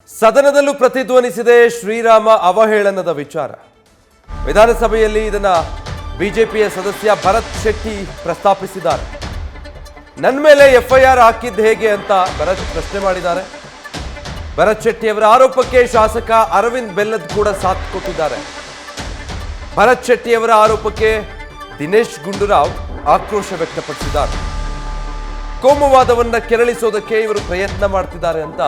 ಸದನದಲ್ಲೂ ಪ್ರತಿಧ್ವನಿಸಿದೆ ಶ್ರೀರಾಮ ಅವಹೇಳನದ ವಿಚಾರ. ವಿಧಾನಸಭೆಯಲ್ಲಿ ಇದನ್ನ ಬಿಜೆಪಿಯ ಸದಸ್ಯ ಭರತ್ ಶೆಟ್ಟಿ ಪ್ರಸ್ತಾಪಿಸಿದ್ದಾರೆ. ನನ್ನ ಮೇಲೆ ಎಫ್ಐಆರ್ ಹಾಕಿದ್ದು ಹೇಗೆ ಅಂತ ಭರತ್ ಪ್ರಶ್ನೆ ಮಾಡಿದ್ದಾರೆ. ಭರತ್ ಶೆಟ್ಟಿ ಅವರ ಆರೋಪಕ್ಕೆ ಶಾಸಕ ಅರವಿಂದ್ ಬೆಲ್ಲದ್ ಕೂಡ ಸಾಥ್ ಕೊಟ್ಟಿದ್ದಾರೆ. ಭರತ್ ಶೆಟ್ಟಿ ಅವರ ಆರೋಪಕ್ಕೆ ದಿನೇಶ್ ಗುಂಡೂರಾವ್ ಆಕ್ರೋಶ ವ್ಯಕ್ತಪಡಿಸಿದ್ದಾರೆ. ಕೋಮುವಾದವನ್ನ ಕೆರಳಿಸೋದಕ್ಕೆ ಇವರು ಪ್ರಯತ್ನ ಮಾಡ್ತಿದ್ದಾರೆ ಅಂತ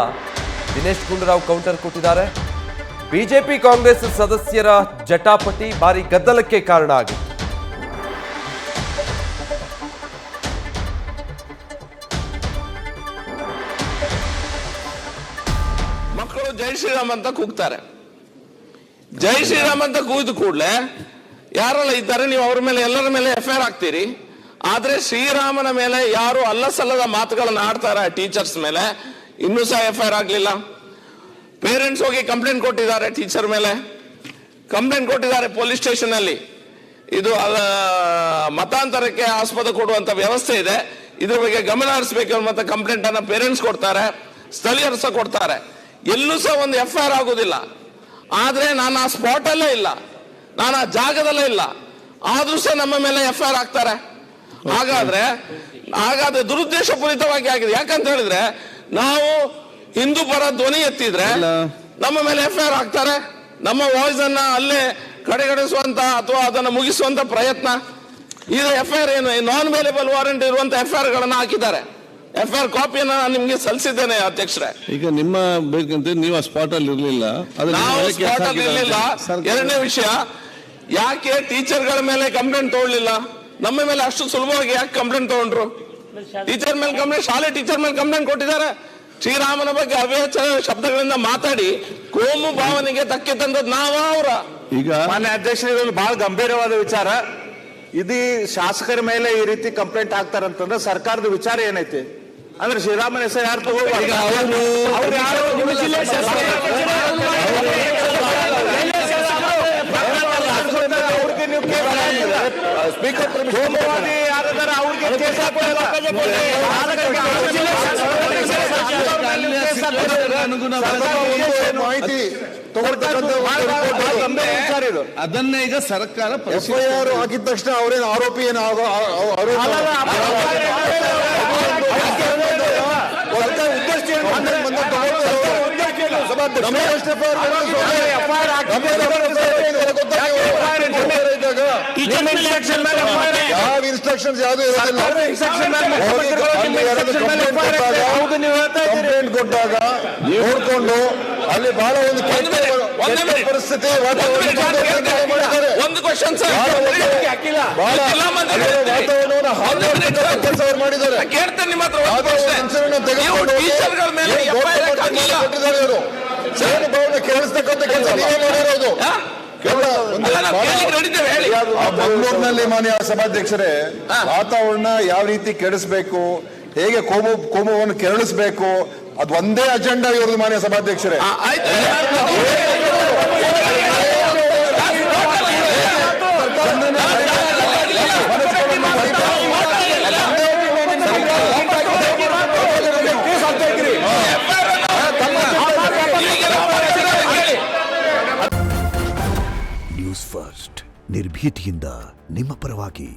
ದಿನೇಶ್ ಗುಂಡೂರಾವ್ ಕೌಂಟರ್ ಕೊಟ್ಟಿದ್ದಾರೆ. ಬಿಜೆಪಿ ಕಾಂಗ್ರೆಸ್ ಸದಸ್ಯರ ಜಟಾಪಟಿ ಭಾರಿ ಗದ್ದಲಕ್ಕೆ ಕಾರಣ ಆಗಿತ್ತು. ಮಕ್ಕಳು ಜೈ ಶ್ರೀರಾಮ್ ಅಂತ ಕೂಗ್ತಾರೆ. ಜೈ ಶ್ರೀರಾಮ್ ಅಂತ ಕೂಗಿದ ಕೂಡಲೇ ಯಾರೆಲ್ಲ ಇದ್ದಾರೆ ನೀವು ಅವ್ರ ಮೇಲೆ ಎಲ್ಲರ ಮೇಲೆ ಎಫ್ಐಆರ್ ಹಾಕ್ತೀರಿ. ಆದ್ರೆ ಶ್ರೀರಾಮನ ಮೇಲೆ ಯಾರು ಅಲ್ಲಸಲ್ಲದ ಮಾತುಗಳನ್ನ ಆಡ್ತಾರೆ ಟೀಚರ್ಸ್ ಮೇಲೆ ಇನ್ನೂ ಸಹ ಎಫ್ಐಆರ್ ಆಗ್ಲಿಲ್ಲ. ಪೇರೆಂಟ್ಸ್ ಹೋಗಿ ಕಂಪ್ಲೇಂಟ್ ಕೊಟ್ಟಿದ್ದಾರೆ, ಟೀಚರ್ ಮೇಲೆ ಕಂಪ್ಲೇಂಟ್ ಕೊಟ್ಟಿದ್ದಾರೆ ಪೊಲೀಸ್ ಸ್ಟೇಷನ್ ಅಲ್ಲಿ. ಇದು ಮತಾಂತರಕ್ಕೆ ಆಸ್ಪದ ಕೊಡುವಂತ ವ್ಯವಸ್ಥೆ ಇದೆ, ಇದ್ರ ಬಗ್ಗೆ ಗಮನ ಹರಿಸಬೇಕು ಅನ್ನುವಂತ ಕಂಪ್ಲೇಂಟ್ ಅನ್ನ ಪೇರೆಂಟ್ಸ್ ಕೊಡ್ತಾರೆ, ಸ್ಥಳೀಯರು ಸಹ ಕೊಡ್ತಾರೆ. ಎಲ್ಲೂ ಸಹ ಒಂದು ಎಫ್ಐಆರ್ ಆಗೋದಿಲ್ಲ. ಆದ್ರೆ ನಾನು ಆ ಸ್ಪಾಟ್ ಅಲ್ಲೇ ಇಲ್ಲ, ನಾನು ಆ ಜಾಗದಲ್ಲೇ ಇಲ್ಲ, ಆದ್ರೂ ಸಹ ನಮ್ಮ ಮೇಲೆ ಎಫ್ಐಆರ್ ಆಗ್ತಾರೆ. ಹಾಗಾದ್ರೆ ದುರುದ್ದೇಶ ಪೂರಿತವಾಗಿ ಆಗಿದೆ. ಯಾಕಂತ ಹೇಳಿದ್ರೆ ನಾವು ಹಿಂದೂ ಪರ ಧ್ವನಿ ಎತ್ತಿದ್ರೆ ನಮ್ಮ ಮೇಲೆ ಎಫ್ಐಆರ್ ಹಾಕ್ತಾರೆ. ನಮ್ಮ ವಾಯ್ಸ್ ಅನ್ನ ಅಲ್ಲೇ ಕಡೆಗಣಿಸುವಂತ ಅಥವಾ ಅದನ್ನು ಮುಗಿಸುವಂತ ಪ್ರಯತ್ನ. ಇದು ಎಫ್ಐಆರ್ ಏನು ನಾನ್ ಅವೈಲೇಬಲ್ ವಾರೆಂಟ್ ಇರುವಂತ ಎಫ್ಐಆರ್ ಗಳನ್ನ ಹಾಕಿದ್ದಾರೆ. ಎಫ್ಐಆರ್ ಕಾಪಿಯನ್ನ ನಾನು ನಿಮ್ಗೆ ಸಲ್ಲಿಸಿದ್ದೇನೆ ಅಧ್ಯಕ್ಷರೇ. ಈಗ ನಿಮ್ಮ ಬೇಕಂತ ನೀವು ಆ ಸ್ಪಾಟ್ ಅಲ್ಲಿ ಇರ್ಲಿಲ್ಲ. ಎರಡನೇ ವಿಷಯ, ಯಾಕೆ ಟೀಚರ್ಗಳ ಮೇಲೆ ಕಂಪ್ಲೇಂಟ್ ತಗೊಳ್ಳಿಲ್ಲ? ನಮ್ಮ ಮೇಲೆ ಅಷ್ಟು ಸುಲಭವಾಗಿ ಯಾಕೆ ಕಂಪ್ಲೇಂಟ್ ತಗೊಂಡ್ರು? ಟೀಚರ್ ಮೇಲೆ ಕಂಪ್ಲೇಂಟ್, ಶಾಲೆ ಟೀಚರ್ ಮೇಲೆ ಕಂಪ್ಲೇಂಟ್ ಕೊಟ್ಟಿದ್ದಾರೆ. ಶ್ರೀರಾಮನ ಬಗ್ಗೆ ಅವ್ಯಾಚ ಶಬ್ದಗಳಿಂದ ಮಾತಾಡಿ ಕೋಮು ಭಾವನೆಗೆ ಧಕ್ಕೆ ತಂದದ್ ನಾವ ಅವರ. ಈಗ ಮಾನ್ಯ ಅಧ್ಯಕ್ಷರು ಬಹಳ ಗಂಭೀರವಾದ ವಿಚಾರ. ಇದು ಶಾಸಕರ ಮೇಲೆ ಈ ರೀತಿ ಕಂಪ್ಲೇಂಟ್ ಆಗ್ತಾರಂತಂದ್ರೆ ಸರ್ಕಾರದ ವಿಚಾರ ಏನೈತಿ? ಅಂದ್ರೆ ಶ್ರೀರಾಮನ ಹೆಸರು ಯಾರು ಸ್ಪೀಕರ್ ಸೋಮವಾದಿ ಯಾರಿದ್ದಾರೆ ಅವ್ರಿಗೆ ಮಾಹಿತಿ ಅದನ್ನ ಈಗ ಸರ್ಕಾರ ಎಫ್ಐಆರ್ ಹಾಕಿದ ತಕ್ಷಣ ಅವ್ರೇನು ಆರೋಪಿ ಏನು ಯಾವ ಇನ್ಸ್ಟ್ರಕ್ಷನ್ಸ್ ಯಾವ್ದು ಕೊಟ್ಟಾಗ ನೋಡ್ಕೊಂಡು ಅಲ್ಲಿ ಬಹಳ ಒಂದು ಪರಿಸ್ಥಿತಿ ಒಂದು ಕ್ವಶನ್ ಸರ್ ಕೆಲಸ ಮಾಡಿದ್ದಾರೆ. ಕೇಳ್ತೇನೆ ನಿಮ್ಮ ಹತ್ರ ಕೇಳಿಸ್ತಕ್ಕಂಥ ಕೆಲಸ ನೀವೇ ಮಾಡಿರೋದು. ಮಂಗಳೂರಿನಲ್ಲಿ ಮಾನ್ಯ ಸಭಾಧ್ಯಕ್ಷರೇ, ವಾತಾವರಣ ಯಾವ ರೀತಿ ಕೆಡಿಸಬೇಕು, ಹೇಗೆ ಕೋಮುವನ್ನು ಕೆರಳಿಸಬೇಕು, ಅದು ಒಂದೇ ಅಜೆಂಡಾ ಇರೋದು ಮಾನ್ಯ ಸಭಾಧ್ಯಕ್ಷರೇ. ನ್ಯೂಸ್ ಫಸ್ಟ್ ನಿರ್ಭೀತಿಯಿಂದ ನಿಮ್ಮ ಪರವಾಗಿ.